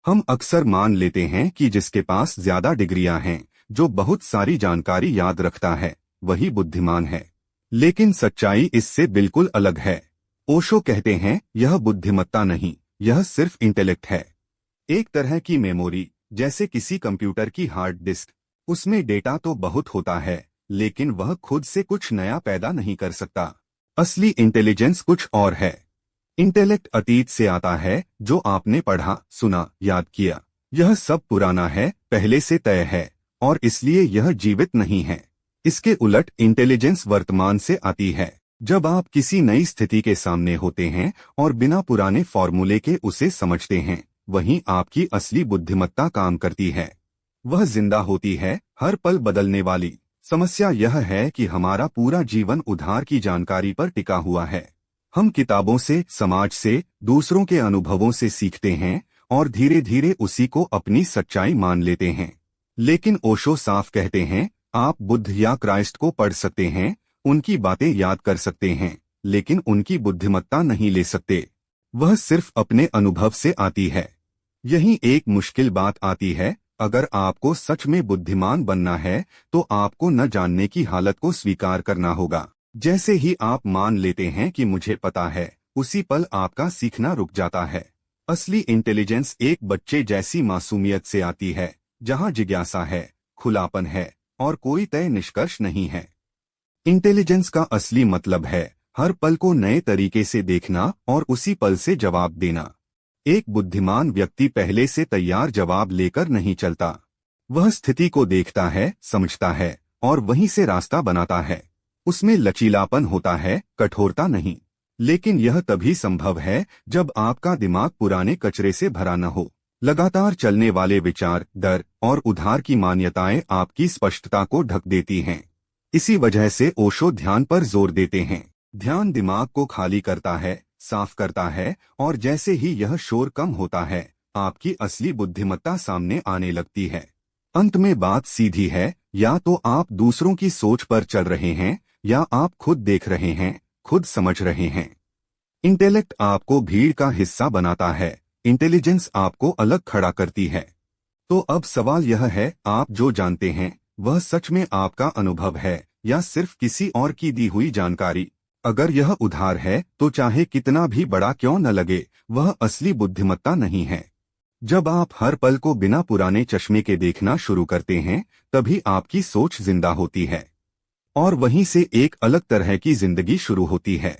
हम अक्सर मान लेते हैं कि जिसके पास ज्यादा डिग्रियां हैं, जो बहुत सारी जानकारी याद रखता है, वही बुद्धिमान है। लेकिन सच्चाई इससे बिल्कुल अलग है। ओशो कहते हैं, यह बुद्धिमत्ता नहीं, यह सिर्फ इंटेलेक्ट है। एक तरह की मेमोरी, जैसे किसी कंप्यूटर की हार्ड डिस्क। उसमें डेटा तो बहुत होता है, लेकिन वह खुद से कुछ नया पैदा नहीं कर सकता। असली इंटेलिजेंस कुछ और है। इंटेलेक्ट अतीत से आता है, जो आपने पढ़ा, सुना, याद किया। यह सब पुराना है, पहले से तय है, और इसलिए यह जीवित नहीं है। इसके उलट इंटेलिजेंस वर्तमान से आती है। जब आप किसी नई स्थिति के सामने होते हैं और बिना पुराने फॉर्मूले के उसे समझते हैं, वहीं आपकी असली बुद्धिमत्ता काम करती है। वह जिंदा होती है, हर पल बदलने वाली। समस्या यह है कि हमारा पूरा जीवन उधार की जानकारी पर टिका हुआ है। हम किताबों से, समाज से, दूसरों के अनुभवों से सीखते हैं और धीरे धीरे उसी को अपनी सच्चाई मान लेते हैं। लेकिन ओशो साफ कहते हैं, आप बुद्ध या क्राइस्ट को पढ़ सकते हैं, उनकी बातें याद कर सकते हैं, लेकिन उनकी बुद्धिमत्ता नहीं ले सकते। वह सिर्फ अपने अनुभव से आती है। यही एक मुश्किल बात आती है। अगर आपको सच में बुद्धिमान बनना है, तो आपको न जानने की हालत को स्वीकार करना होगा। जैसे ही आप मान लेते हैं कि मुझे पता है, उसी पल आपका सीखना रुक जाता है। असली इंटेलिजेंस एक बच्चे जैसी मासूमियत से आती है, जहां जिज्ञासा है, खुलापन है और कोई तय निष्कर्ष नहीं है। इंटेलिजेंस का असली मतलब है हर पल को नए तरीके से देखना और उसी पल से जवाब देना। एक बुद्धिमान व्यक्ति पहले से तैयार जवाब लेकर नहीं चलता। वह स्थिति को देखता है, समझता है और वहीं से रास्ता बनाता है। उसमें लचीलापन होता है, कठोरता नहीं। लेकिन यह तभी संभव है जब आपका दिमाग पुराने कचरे से भरा न हो। लगातार चलने वाले विचार, डर और उधार की मान्यताएं आपकी स्पष्टता को ढक देती हैं। इसी वजह से ओशो ध्यान पर जोर देते हैं। ध्यान दिमाग को खाली करता है, साफ करता है, और जैसे ही यह शोर कम होता है, आपकी असली बुद्धिमत्ता सामने आने लगती है। अंत में बात सीधी है, या तो आप दूसरों की सोच पर चल रहे हैं, या आप खुद देख रहे हैं, खुद समझ रहे हैं। इंटेलेक्ट आपको भीड़ का हिस्सा बनाता है, इंटेलिजेंस आपको अलग खड़ा करती है। तो अब सवाल यह है, आप जो जानते हैं, वह सच में आपका अनुभव है या सिर्फ किसी और की दी हुई जानकारी? अगर यह उधार है, तो चाहे कितना भी बड़ा क्यों न लगे, वह असली बुद्धिमत्ता नहीं है। जब आप हर पल को बिना पुराने चश्मे के देखना शुरू करते हैं, तभी आपकी सोच जिंदा होती है। और वहीं से एक अलग तरह की जिंदगी शुरू होती है।